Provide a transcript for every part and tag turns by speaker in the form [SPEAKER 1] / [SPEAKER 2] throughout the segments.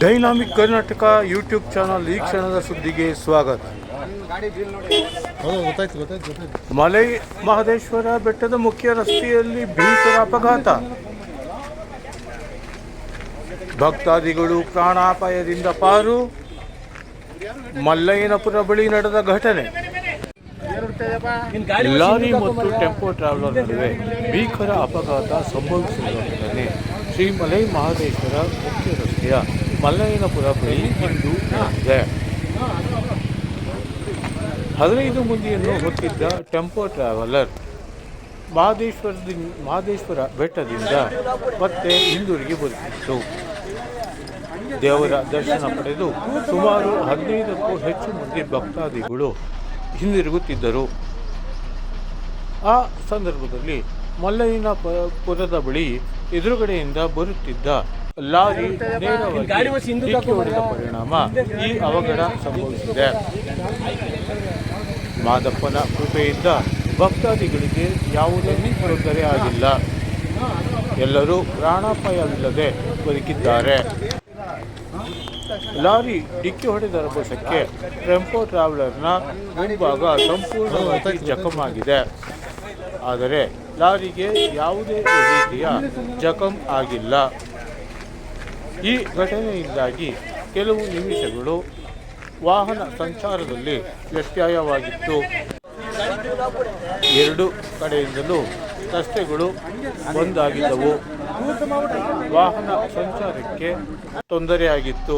[SPEAKER 1] Dynamic Karnataka YouTube channel ಈ ಕ್ಷಣದ ಸುದ್ದಿಗೆ ಸ್ವಾಗತ. ಮಲೈ ಮಹದೇಶ್ವರ ಬೆಟ್ಟದ ಮುಖ್ಯ ರಸ್ತೆಯಲ್ಲಿ ಭೀಕರ ಅಪಘಾತ. ಭಕ್ತಾದಿಗಳು ಪ್ರಾಣಾಪಾಯದಿಂದ ಪಾರು. ಮಲ್ಲಯ್ಯನಪುರ ಬಳಿ ನಡೆದ ಘಟನೆ. ಲಾರಿ ಮತ್ತು ಟೆಂಪೋ ಟ್ರಾವೆಲರ್ ನಡುವೆ ಭೀಕರ ಅಪಘಾತ ಸಂಭವಿಸಿರುವ ಘಟನೆ ಶ್ರೀ ಮಲೈ ಮಹದೇಶ್ವರ ಮುಖ್ಯ ರಸ್ತೆಯ ಮಲ್ಲಯ್ಯನಪುರ ಬಳಿ ಇಂದು ನಡೆದಿದೆ. 15 ಮಂದಿಯನ್ನು ಹೊತ್ತಿದ್ದ ಟೆಂಪೋ ಟ್ರಾವೆಲರ್ ಮಹದೇಶ್ವರ ಬೆಟ್ಟದಿಂದ ಮತ್ತೆ ಹಿಂದಿರುಗಿ ಬರುತ್ತಿತ್ತು. ದೇವರ ದರ್ಶನ ಪಡೆದು ಸುಮಾರು 15ಕ್ಕೂ ಹೆಚ್ಚು ಮಂದಿ ಭಕ್ತಾದಿಗಳು ಹಿಂದಿರುಗುತ್ತಿದ್ದರು. ಆ ಸಂದರ್ಭದಲ್ಲಿ ಮಲ್ಲಯ್ಯನಪುರದ ಬಳಿ ಎದುರುಗಡೆಯಿಂದ ಬರುತ್ತಿದ್ದ ಲಾರಿ ನೇರವಾಗಿ ಡಿಕ್ಕಿ ಹೊಡೆದ ಪರಿಣಾಮ ಈ ಅವಘಡ ಸಂಭವಿಸಿದೆ. ಮಾದಪ್ಪನ ಕೃಪೆಯಿಂದ ಭಕ್ತಾದಿಗಳಿಗೆ ಯಾವುದೇ ತೊಂದರೆ ಆಗಿಲ್ಲ. ಎಲ್ಲರೂ ಪ್ರಾಣಾಪಾಯವಿಲ್ಲದೆ ಬದುಕಿದ್ದಾರೆ. ಲಾರಿ ಡಿಕ್ಕಿ ಹೊಡೆದ ರಭಸಕ್ಕೆ ಟೆಂಪೋ ಟ್ರಾವೆಲರ್ನ ಮುಂಭಾಗ ಸಂಪೂರ್ಣವಾಗಿ ಜಖಮಾಗಿದೆ. ಆದರೆ ಲಾರಿಗೆ ಯಾವುದೇ ರೀತಿಯ ಜಖಂ ಆಗಿಲ್ಲ. ಈ ಘಟನೆಯಿಂದಾಗಿ ಕೆಲವು ನಿಮಿಷಗಳು ವಾಹನ ಸಂಚಾರದಲ್ಲಿ ವ್ಯತ್ಯಯವಾಗಿತ್ತು. ಎರಡು ಕಡೆಯಿಂದಲೂ ರಸ್ತೆಗಳು ಬಂದಾಗಿದ್ದವು. ವಾಹನ ಸಂಚಾರಕ್ಕೆ ತೊಂದರೆಯಾಗಿತ್ತು.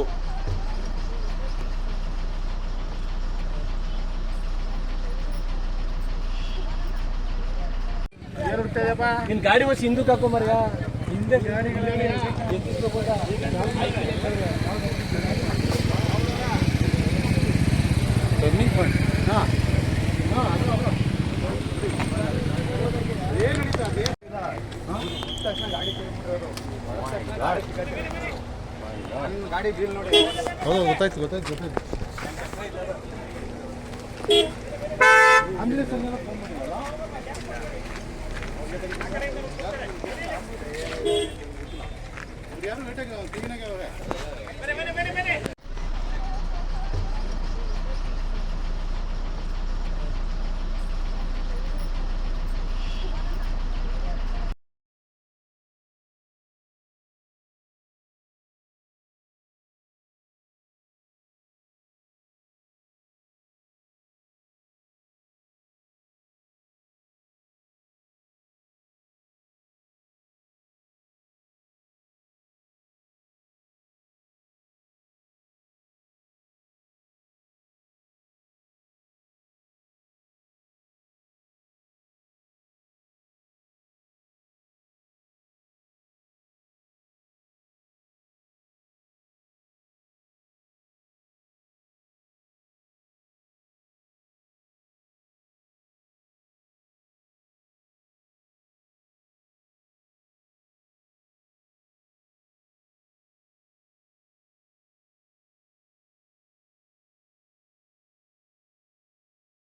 [SPEAKER 2] ನಿನ್ ಗಾಡಿ ವರ್ಷ ಹಿಂದಕ್ಕೆ ಹಾಕೋ ಮರ್ಯ ಹಿಂದೆ ಗಾಡಿ ಟರ್ನಿಂಗ್ ಪಾಯಿಂಟ್ ಗಾಡಿ ಡೀಲ್ ನೋಡಿ.
[SPEAKER 3] ಗೊತ್ತಾಯ್ತು
[SPEAKER 2] ಆಂಬುಲೆನ್ಸ್ ಫೋನ್ ಮಾಡಲ್ಲ.
[SPEAKER 3] ಯಾರು ಲೇಟಾಗಿ